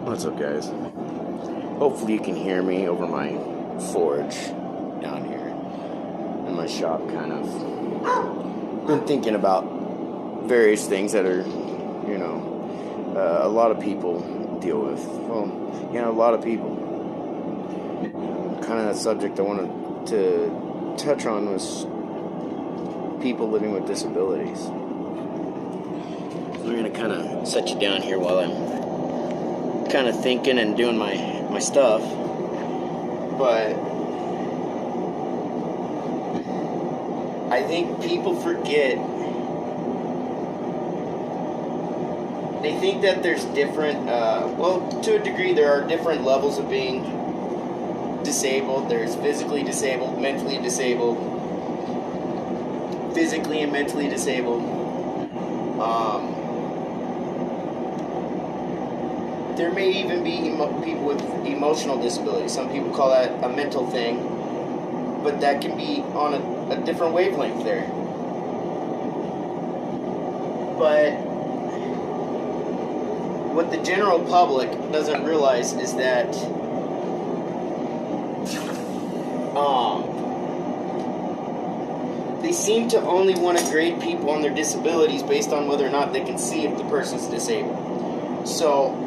What's up, guys? Hopefully you can hear me over my forge down here in my shop. Kind of been thinking about various things that are, a lot of people deal with. Well, a lot of people. Kind of that subject I wanted to touch on was people living with disabilities. So I'm gonna kind of set you down here while I'm kind of thinking and doing my stuff, but I think people forget. They think that there's different, to a degree there are different levels of being disabled. There's physically disabled, mentally disabled, physically and mentally disabled. There may even be people with emotional disabilities. Some people call that a mental thing, but that can be on a different wavelength there. But what the general public doesn't realize is that they seem to only want to grade people on their disabilities based on whether or not they can see if the person's disabled. So,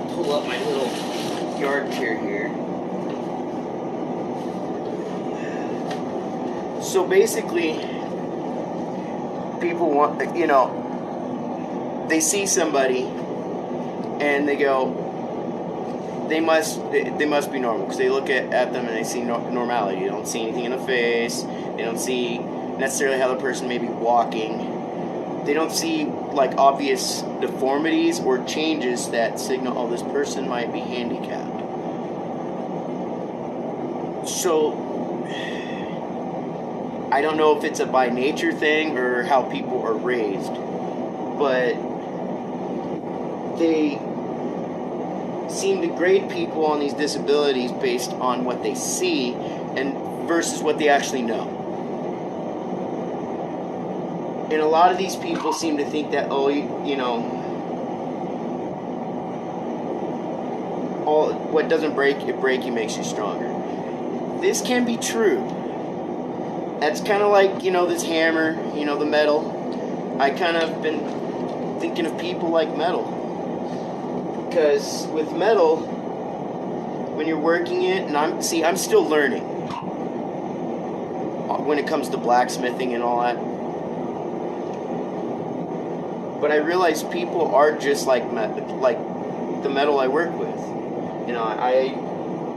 pull up my little yard chair here. So basically, people want, they see somebody and they go, they must be normal, because they look at them and they see normality. They don't see anything in the face. They don't see necessarily how the person may be walking. They don't see like obvious deformities or changes that signal, oh, this person might be handicapped. So I don't know if it's a by nature thing or how people are raised, but they seem to grade people on these disabilities based on what they see and versus what they actually know. And a lot of these people seem to think that, what doesn't break you makes you stronger. This can be true. That's kind of like, this hammer, the metal. I kind of been thinking of people like metal. Because with metal, when you're working it, and I'm still learning when it comes to blacksmithing and all that. But I realize people are just like the metal I work with. I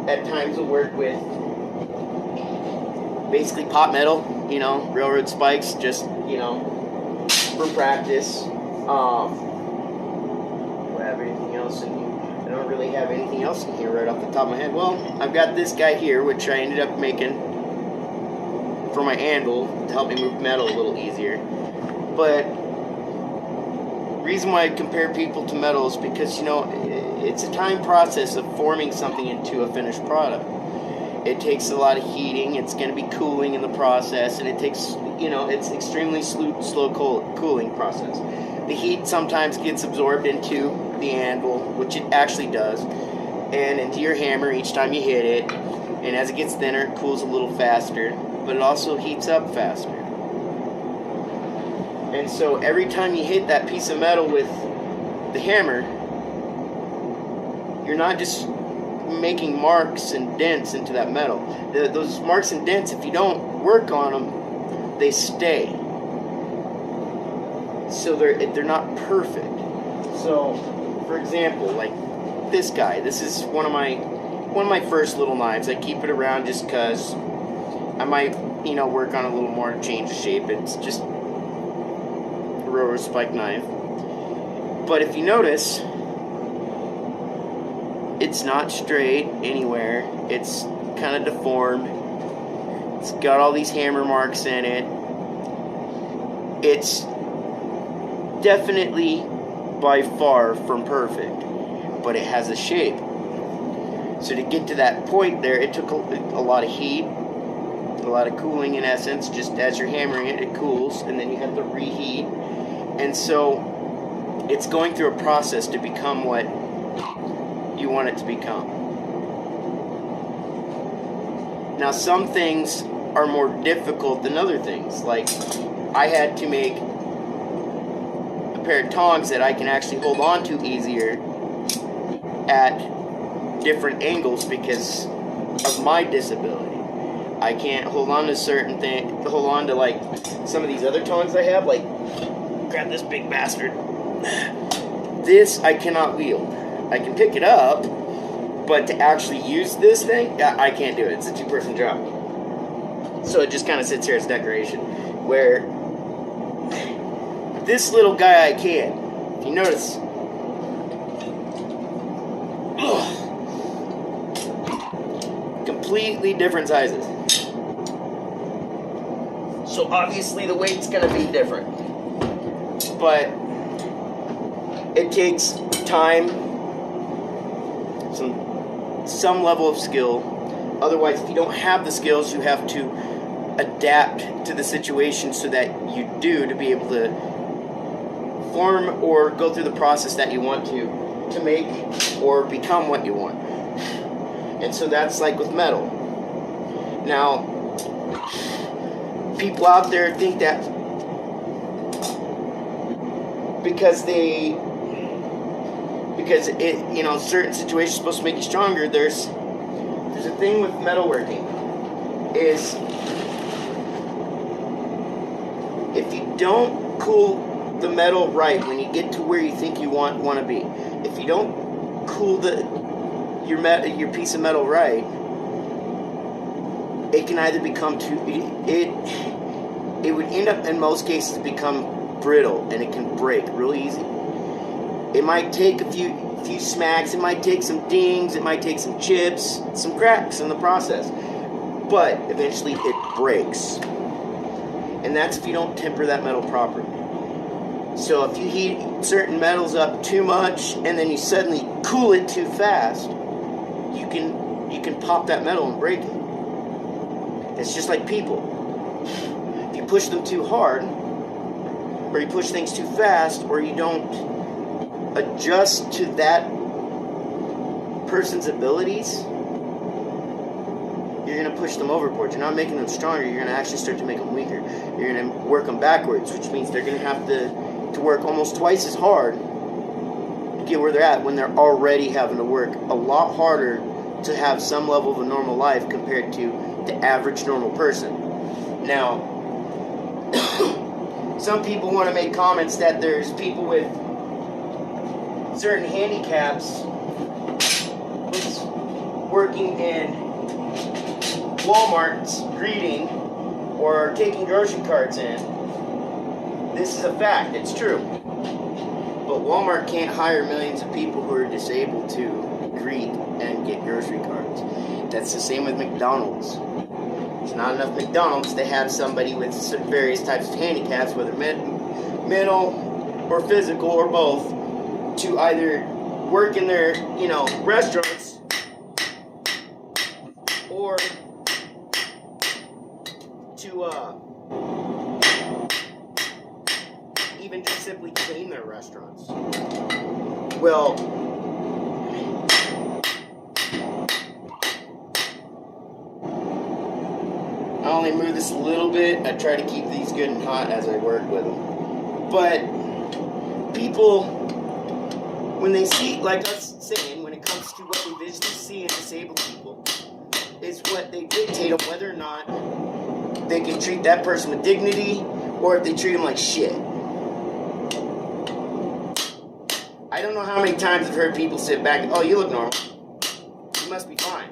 at times will work with basically pot metal, railroad spikes, just, for practice. Do I have anything else in here? I don't really have anything else in here right off the top of my head. Well, I've got this guy here, which I ended up making for my anvil to help me move metal a little easier. But the reason why I compare people to metal is because, it's a time process of forming something into a finished product. It takes a lot of heating. It's going to be cooling in the process, and it takes, it's extremely slow cooling process. The heat sometimes gets absorbed into the anvil, which it actually does, and into your hammer each time you hit it. And as it gets thinner, it cools a little faster, but it also heats up faster. And so every time you hit that piece of metal with the hammer, you're not just making marks and dents into that metal. Those marks and dents, if you don't work on them, they stay. So they're not perfect. So, for example, like this guy. This is one of my first little knives. I keep it around just because I might, work on a little more to change the shape. It's just a railroad spike knife. But if you notice, it's not straight anywhere. It's kind of deformed. It's got all these hammer marks in it. It's definitely by far from perfect, but it has a shape. So to get to that point there, it took a lot of heat, a lot of cooling in essence. Just as you're hammering it, it cools, and then you have to reheat. And so it's going through a process to become what you want it to become. Now, some things are more difficult than other things. Like, I had to make a pair of tongs that I can actually hold on to easier at different angles because of my disability. I can't hold on to certain things, hold on to like some of these other tongs I have, like, grab this big bastard. This I cannot wield. I can pick it up, but to actually use this thing, I can't do it. It's a two-person job. So it just kind of sits here as decoration. Where this little guy I can. If you notice, completely different sizes. So obviously the weight's going to be different. But it takes time, some level of skill. Otherwise, if you don't have the skills, you have to adapt to the situation so that you do, to be able to form or go through the process that you want to make or become what you want. And so that's like with metal. Now, people out there think that because it, you know, certain situations are supposed to make you stronger. There's a thing with metalworking is if you don't cool the metal right when you get to where you think you want to be, if you don't cool your piece of metal right, it can either become it would end up in most cases become brittle, and it can break real easy. It might take a few smacks, it might take some dings, it might take some chips, some cracks in the process, but eventually it breaks. And that's if you don't temper that metal properly. So if you heat certain metals up too much and then you suddenly cool it too fast, you can pop that metal and break it. It's just like people. If you push them too hard, or you push things too fast, or you don't adjust to that person's abilities, you're going to push them overboard. You're not making them stronger. You're going to actually start to make them weaker. You're going to work them backwards, which means they're going to have to work almost twice as hard to get where they're at when they're already having to work a lot harder to have some level of a normal life compared to the average normal person. Now, some people want to make comments that there's people with certain handicaps working in Walmart's greeting or taking grocery carts in. This is a fact, it's true. But Walmart can't hire millions of people who are disabled to greet and get grocery carts. That's the same with McDonald's. There's not enough McDonald's to have somebody with various types of handicaps, whether mental or physical or both, to either work in their, restaurants or to even just simply clean their restaurants. Well, I only move this a little bit. I try to keep these good and hot as I work with them. But people, when they see, like us saying, when it comes to what we visually see in disabled people, is what they dictate on whether or not they can treat that person with dignity or if they treat them like shit. I don't know how many times I've heard people sit back and, oh, you look normal. You must be fine.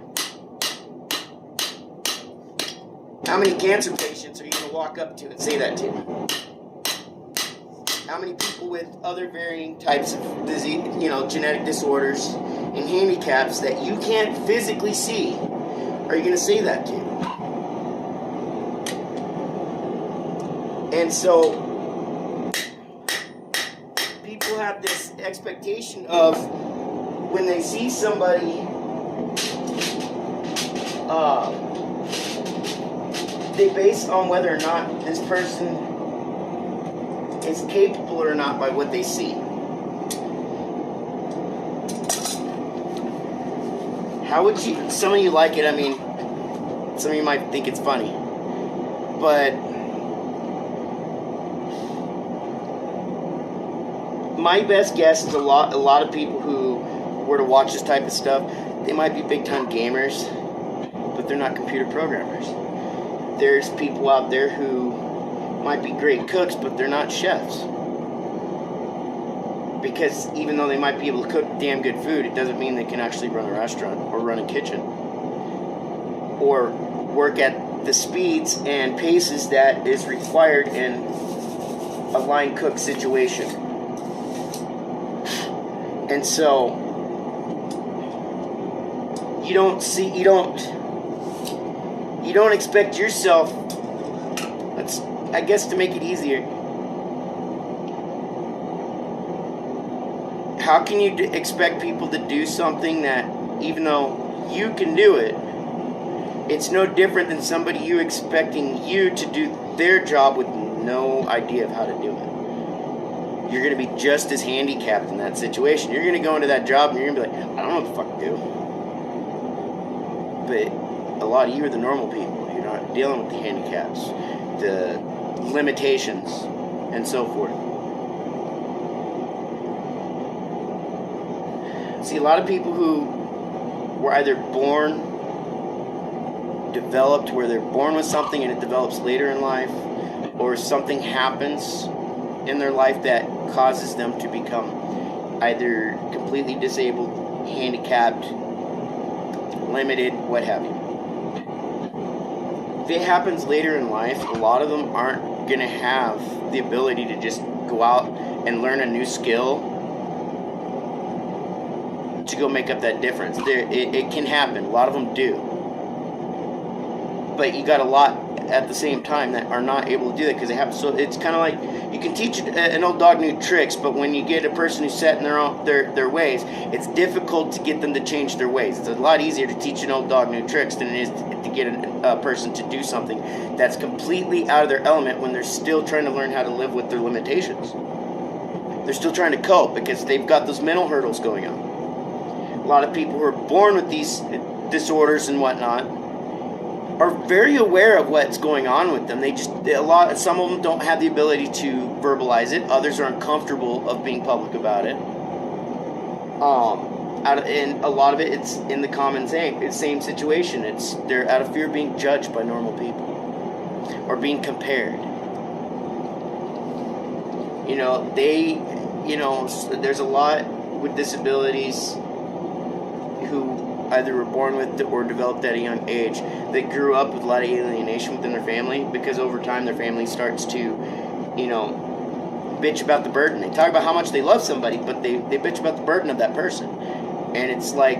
How many cancer patients are you going to walk up to and say that to? How many people with other varying types of disease, genetic disorders and handicaps that you can't physically see are you going to say that to? And so people have this expectation of when they see somebody, they base on whether or not this person is capable or not by what they see. How would you, some of you like it, I mean, some of you might think it's funny, but my best guess is a lot of people who were to watch this type of stuff, they might be big time gamers, but they're not computer programmers. There's people out there who might be great cooks, but they're not chefs. Because even though they might be able to cook damn good food, it doesn't mean they can actually run a restaurant or run a kitchen or work at the speeds and paces that is required in a line cook situation. And so you don't expect yourself, I guess to make it easier, how can you expect people to do something that, even though you can do it, it's no different than somebody you expecting you to do their job with no idea of how to do it. You're going to be just as handicapped in that situation. You're going to go into that job and you're going to be like, I don't know what the fuck to do. But a lot of you are the normal people. You're not dealing with the handicaps, the limitations, and so forth. See, a lot of people who were either developed where they're born with something and it develops later in life, or something happens in their life that causes them to become either completely disabled, handicapped, limited, what have you. If it happens later in life, a lot of them aren't going to have the ability to just go out and learn a new skill to go make up that difference. It can happen. A lot of them do. But you got a lot at the same time that are not able to do that because they have. So it's kind of like you can teach an old dog new tricks, but when you get a person who's set in their ways, it's difficult to get them to change their ways. It's a lot easier to teach an old dog new tricks than it is to get a person to do something that's completely out of their element when they're still trying to learn how to live with their limitations. They're still trying to cope because they've got those mental hurdles going on. A lot of people who are born with these disorders and whatnot are very aware of what's going on with them. Some of them don't have the ability to verbalize it. Others are uncomfortable of being public about it. And a lot of it's in the common same situation. They're out of fear of being judged by normal people or being compared. There's a lot with disabilities who either were born with it or developed at a young age. They grew up with a lot of alienation within their family because over time their family starts to, bitch about the burden. They talk about how much they love somebody, but they bitch about the burden of that person. And it's like,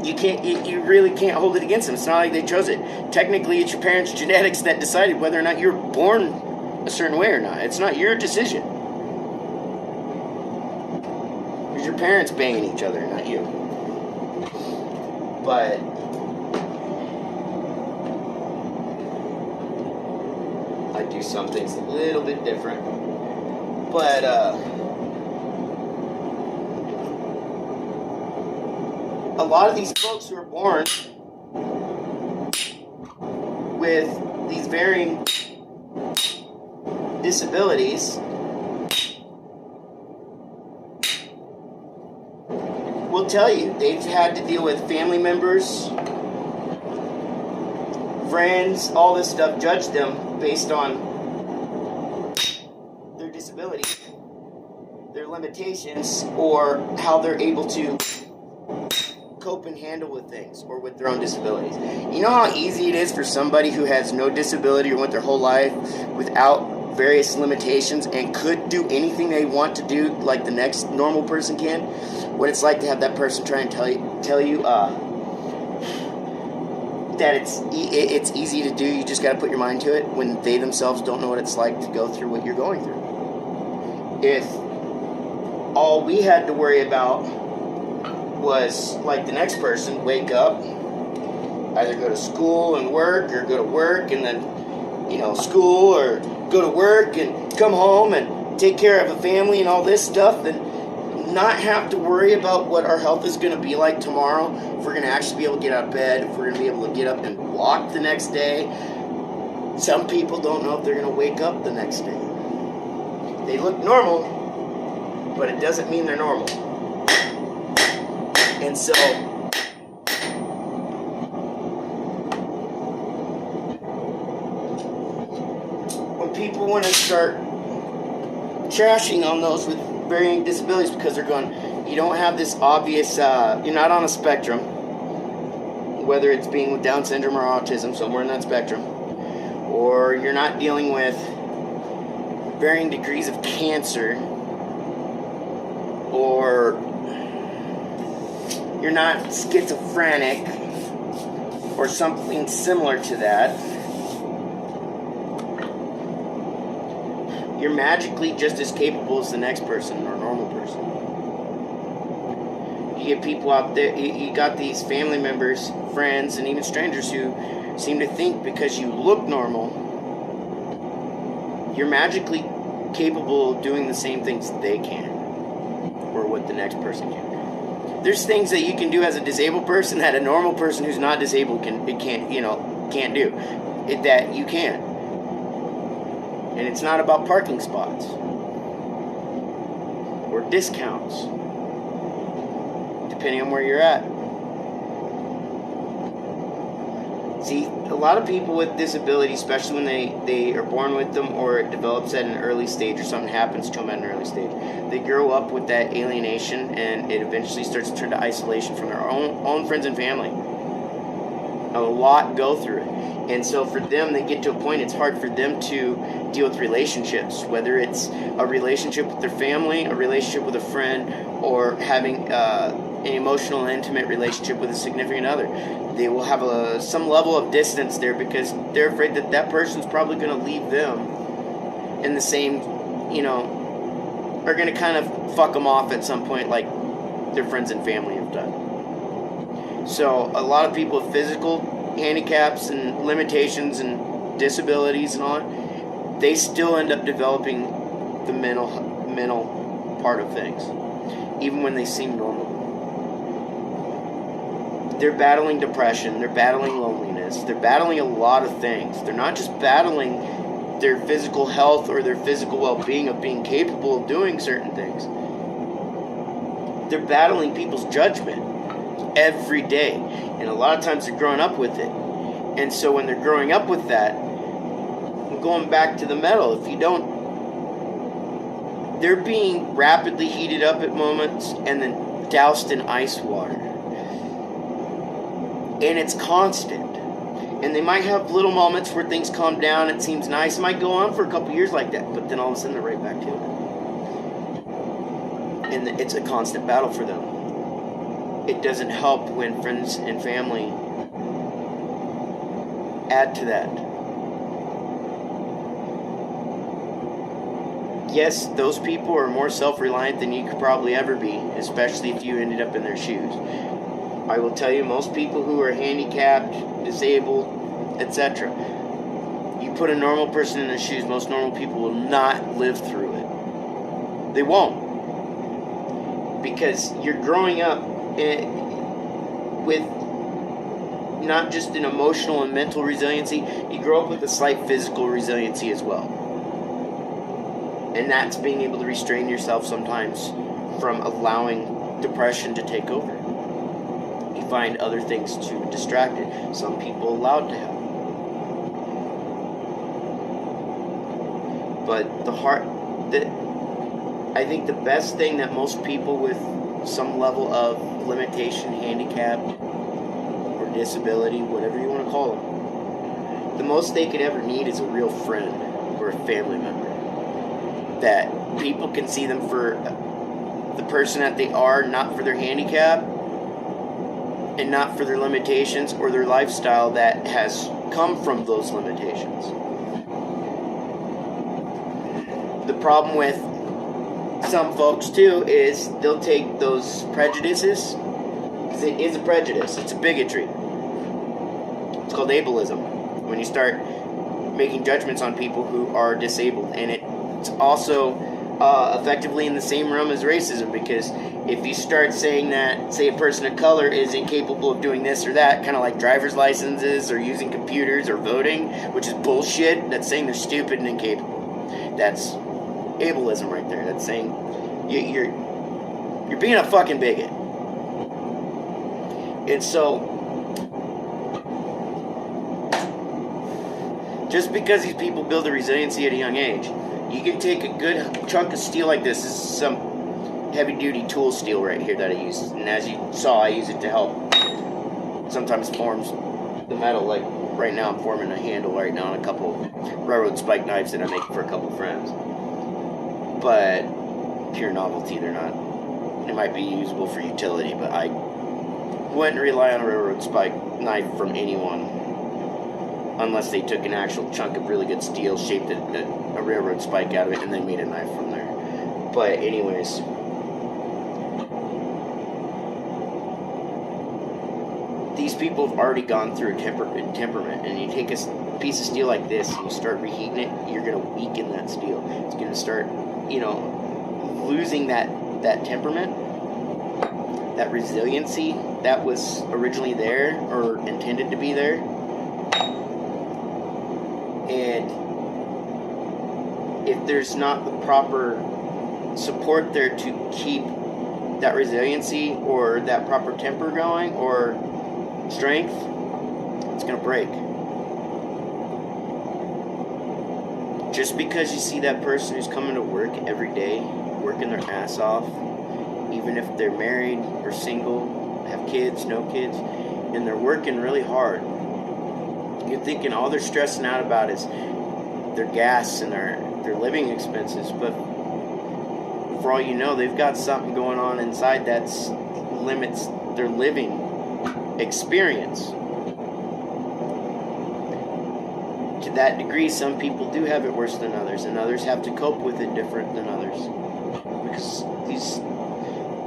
you really can't hold it against them. It's not like they chose it. Technically, it's your parents' genetics that decided whether or not you're born a certain way or not. It's not your decision. It's your parents banging each other, not you. But I do some things a little bit different. But a lot of these folks who are born with these varying disabilities will tell you they've had to deal with family members, friends, all this stuff, judge them based on their disability, their limitations, or how they're able to cope and handle with things or with their own disabilities. You know how easy it is for somebody who has no disability or went their whole life without various limitations and could do anything they want to do like the next normal person can? What it's like to have that person try and tell you that it's easy to do, you just got to put your mind to it, when they themselves don't know what it's like to go through what you're going through. If all we had to worry about was like the next person, wake up, either go to school and work, or go to work and then school, or go to work and come home and take care of a family and all this stuff, then not have to worry about what our health is going to be like tomorrow, if we're going to actually be able to get out of bed, if we're going to be able to get up and walk the next day. Some people don't know if they're going to wake up the next day. They look normal, but it doesn't mean they're normal. And so, when people want to start trashing on those with varying disabilities because they're going, you don't have this obvious, you're not on a spectrum, whether it's being with Down syndrome or autism, somewhere in that spectrum, or you're not dealing with varying degrees of cancer, or you're not schizophrenic, or something similar to that, you're magically just as capable as the next person or normal person. You get people out there, you got these family members, friends, and even strangers who seem to think because you look normal, you're magically capable of doing the same things they can, or what the next person can. There's things that you can do as a disabled person that a normal person who's not disabled can't do. That you can. And it's not about parking spots or discounts, depending on where you're at. See, a lot of people with disabilities, especially when they are born with them or it develops at an early stage or something happens to them at an early stage, they grow up with that alienation and it eventually starts to turn to isolation from their own friends and family. A lot go through it. And so for them, they get to a point, it's hard for them to deal with relationships, whether it's a relationship with their family, a relationship with a friend, or having an emotional and intimate relationship with a significant other. They will have some level of distance there because they're afraid that that person's probably going to leave them in the same, are going to kind of fuck them off at some point like their friends and family have done. So a lot of people with physical handicaps and limitations and disabilities and all that, they still end up developing the mental part of things, even when they seem normal. They're battling depression, they're battling loneliness, they're battling a lot of things. They're not just battling their physical health or their physical well-being of being capable of doing certain things. They're battling people's judgment every day. And a lot of times they're growing up with it. And so when they're growing up with that, going back to the metal, they're being rapidly heated up at moments and then doused in ice water. And it's constant. And they might have little moments where things calm down, it seems nice. It might go on for a couple years like that, but then all of a sudden they're right back to it. And it's a constant battle for them. It doesn't help when friends and family add to that. Yes, those people are more self-reliant than you could probably ever be, especially if you ended up in their shoes. I will tell you, most people who are handicapped, disabled, etc., you put a normal person in their shoes, most normal people will not live through it. They won't. Because you're growing up with not just an emotional and mental resiliency, you grow up with a slight physical resiliency as well. And that's being able to restrain yourself sometimes from allowing depression to take over. You find other things to distract it. Some people allowed to have. But I think the best thing that most people with some level of limitation, handicap, or disability, whatever you want to call them, the most they could ever need is a real friend or a family member. That people can see them for the person that they are, not for their handicap, and not for their limitations or their lifestyle that has come from those limitations. The problem with some folks too is they'll take those prejudices, because it is a prejudice, it's a bigotry. It's called ableism, when you start making judgments on people who are disabled. And it's also effectively in the same realm as racism, because if you start saying that, say, a person of color is incapable of doing this or that, kind of like driver's licenses or using computers or voting, which is bullshit, that's saying they're stupid and incapable. That's ableism right there. That's saying you're being a fucking bigot. And so, just because these people build a resiliency at a young age, you can take a good chunk of steel like this. This is some heavy-duty tool steel right here that I use. And as you saw, I use it to help sometimes forms the metal. Like right now, I'm forming a handle right now on a couple railroad spike knives that I make for a couple friends. But pure novelty, they're not. They might be usable for utility, but I wouldn't rely on a railroad spike knife from anyone unless they took an actual chunk of really good steel, shaped a railroad spike out of it, and then made a knife from there. But anyways, these people have already gone through a temperament, and you take a piece of steel like this and you start reheating it, you're going to weaken that steel. It's going to start, losing that temperament, that resiliency that was originally there or intended to be there. And if there's not the proper support there to keep that resiliency or that proper temper going or strength, it's going to break. Just because you see that person who's coming to work every day, working their ass off, even if they're married or single, have kids, no kids, and they're working really hard, you're thinking all they're stressing out about is their gas and their living expenses. But for all you know, they've got something going on inside that limits their living experience. To that degree, some people do have it worse than others, and others have to cope with it different than others. Because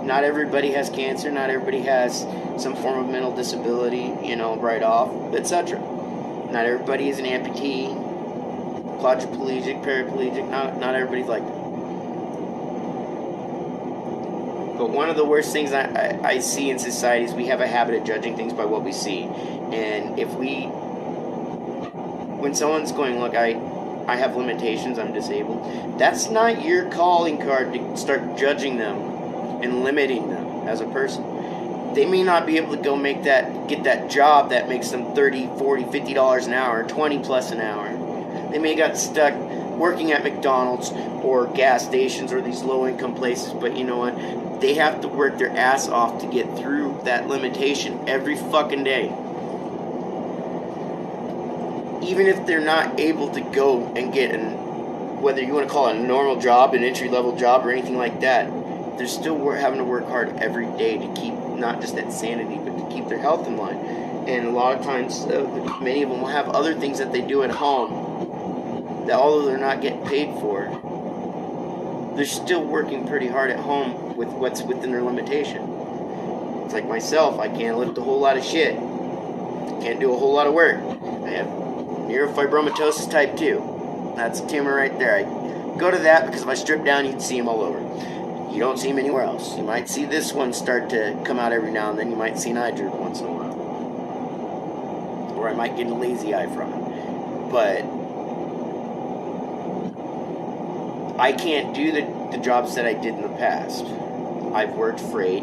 not everybody has cancer, not everybody has some form of mental disability, right off, etc. Not everybody is an amputee, quadriplegic, paraplegic. Not everybody's like that. But one of the worst things I see in society is we have a habit of judging things by what we see. And when someone's going, look, I have limitations, I'm disabled, that's not your calling card to start judging them and limiting them as a person. They may not be able to go get that job that makes them $30, $40, $50 an hour, 20 plus an hour. They may got stuck working at McDonald's or gas stations or these low-income places, but you know what? They have to work their ass off to get through that limitation every fucking day. Even if they're not able to go and get whether you want to call it a normal job, an entry-level job, or anything like that, they're still having to work hard every day to keep not just that sanity, but to keep their health in line. And a lot of times, many of them will have other things that they do at home that, although they're not getting paid for, they're still working pretty hard at home with what's within their limitation. It's like myself, I can't lift a whole lot of shit. Can't do a whole lot of work. I have neurofibromatosis type 2. That's a tumor right there. I go to that because if I strip down, you'd see them all over. You don't see them anywhere else. You might see this one start to come out every now and then. You might see an eye droop once in a while. Or I might get a lazy eye from it. But I can't do the jobs that I did in the past. I've worked freight.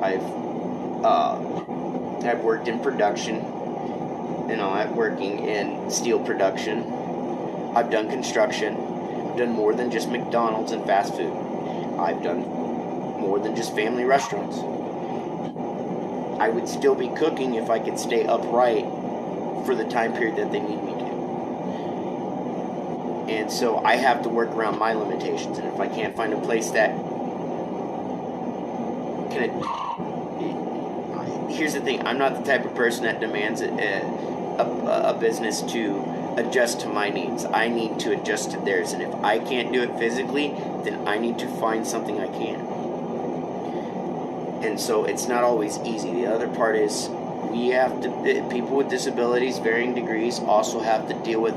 I've worked in production. I'm working in steel production. I've done construction. I've done more than just McDonald's and fast food. I've done more than just family restaurants. I would still be cooking if I could stay upright for the time period that they need me to. And so I have to work around my limitations. And if I can't find a place that here's the thing, I'm not the type of person that demands a business to adjust to my needs. I need to adjust to theirs, and if I can't do it physically, then I need to find something I can. And so it's not always easy. The other part is people with disabilities, varying degrees, also have to deal with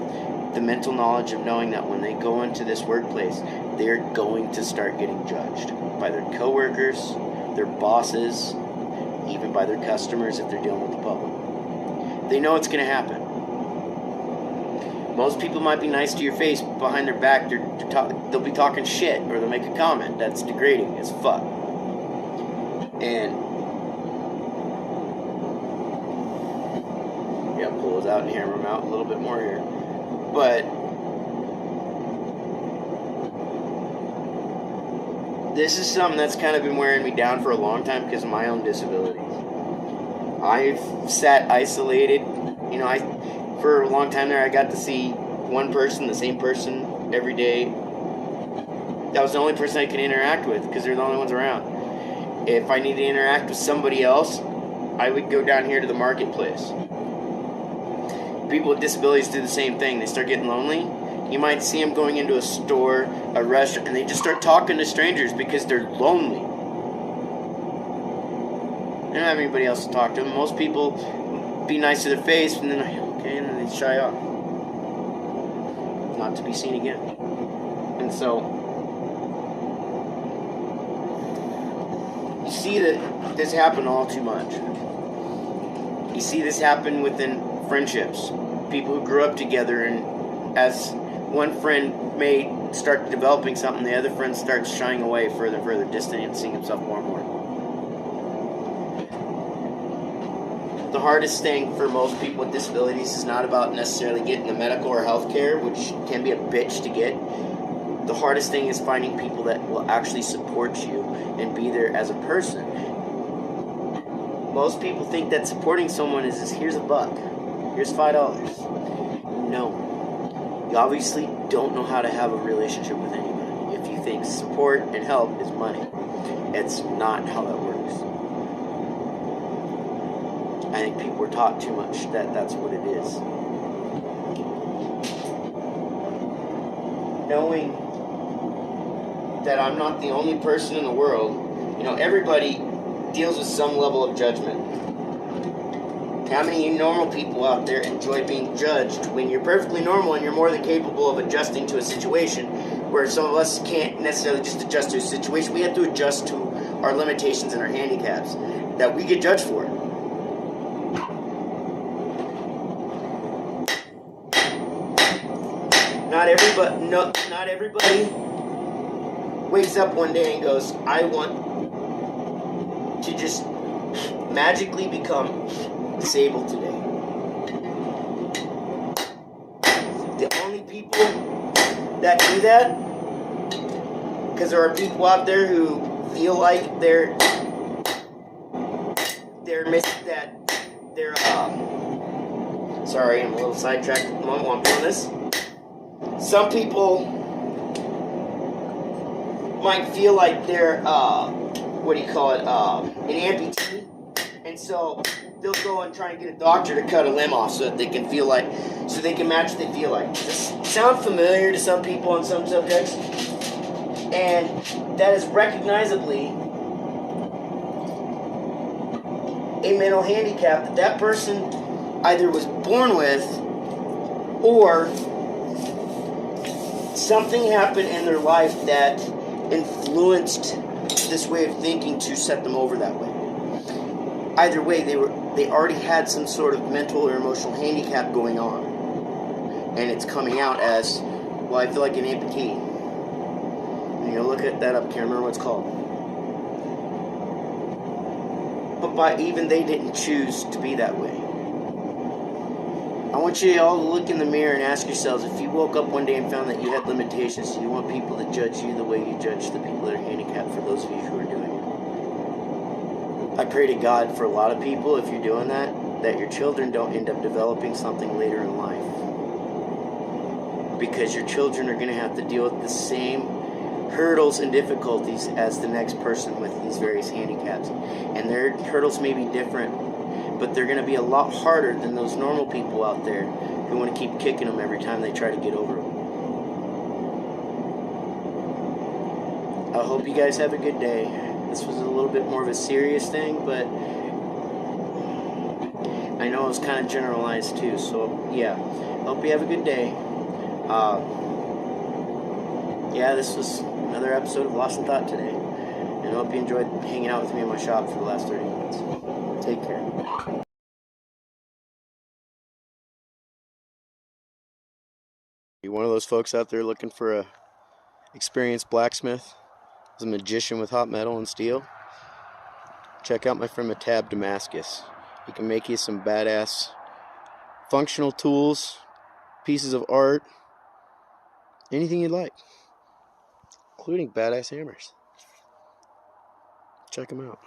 the mental knowledge of knowing that when they go into this workplace, they're going to start getting judged by their coworkers, their bosses, even by their customers if they're dealing with the public. They know it's going to happen. Most people might be nice to your face, but behind their back, they'll be talking shit, or they'll make a comment that's degrading as fuck. And yeah, pull those out and hammer them out a little bit more here. But this is something that's kind of been wearing me down for a long time because of my own disabilities. I've sat isolated. You know, for a long time there, I got to see one person, the same person, every day. That was the only person I could interact with because they're the only ones around. If I needed to interact with somebody else, I would go down here to the marketplace. People with disabilities do the same thing. They start getting lonely. You might see them going into a store, a restaurant, and they just start talking to strangers because they're lonely. They don't have anybody else to talk to them. Most people be nice to their face, and then, okay, and then they shy off. Not to be seen again. And so, you see that this happen all too much. You see this happen within friendships. People who grew up together, and as one friend may start developing something, the other friend starts shying away further and further, distancing himself more and more. The hardest thing for most people with disabilities is not about necessarily getting the medical or health care, which can be a bitch to get. The hardest thing is finding people that will actually support you and be there as a person. Most people think that supporting someone is here's $1, here's $5. No. You obviously don't know how to have a relationship with anybody if you think support and help is money. It's not how that works. I think people were taught too much that that's what it is. Knowing that I'm not the only person in the world, you know, everybody deals with some level of judgment. How many normal people out there enjoy being judged when you're perfectly normal and you're more than capable of adjusting to a situation, where some of us can't necessarily just adjust to a situation. We have to adjust to our limitations and our handicaps that we get judged for. Not everybody wakes up one day and goes, I want to just magically become disabled today. The only people that do that, because there are people out there who feel like they're missing that they're sorry, I'm a little sidetracked at the moment while I'm doing this. Some people might feel like they're an amputee, and so they'll go and try and get a doctor to cut a limb off so that they can feel like, so they can match what they feel like. Does this sound familiar to some people on some subjects? And that is recognizably a mental handicap that person either was born with, or something happened in their life that influenced this way of thinking to set them over that way. Either way, they already had some sort of mental or emotional handicap going on, and it's coming out as, well, I feel like an amputee. And you look at that up, can't remember what it's called. But even they didn't choose to be that way. I want you all to look in the mirror and ask yourselves, if you woke up one day and found that you had limitations, do you want people to judge you the way you judge the people that are handicapped, for those of you who are doing it? I pray to God for a lot of people, if you're doing that your children don't end up developing something later in life. Because your children are going to have to deal with the same hurdles and difficulties as the next person with these various handicaps. And their hurdles may be different, but they're going to be a lot harder than those normal people out there who want to keep kicking them every time they try to get over them. I hope you guys have a good day. This was a little bit more of a serious thing, but I know it's kind of generalized too, so yeah. Hope you have a good day. Yeah, this was another episode of Lost in Thought today. And I hope you enjoyed hanging out with me in my shop for the last 30 minutes. Take care. You one of those folks out there looking for a experienced blacksmith, as a magician with hot metal and steel? Check out my friend Matab Damascus. He can make you some badass functional tools, pieces of art, anything you'd like, including badass hammers. Check him out.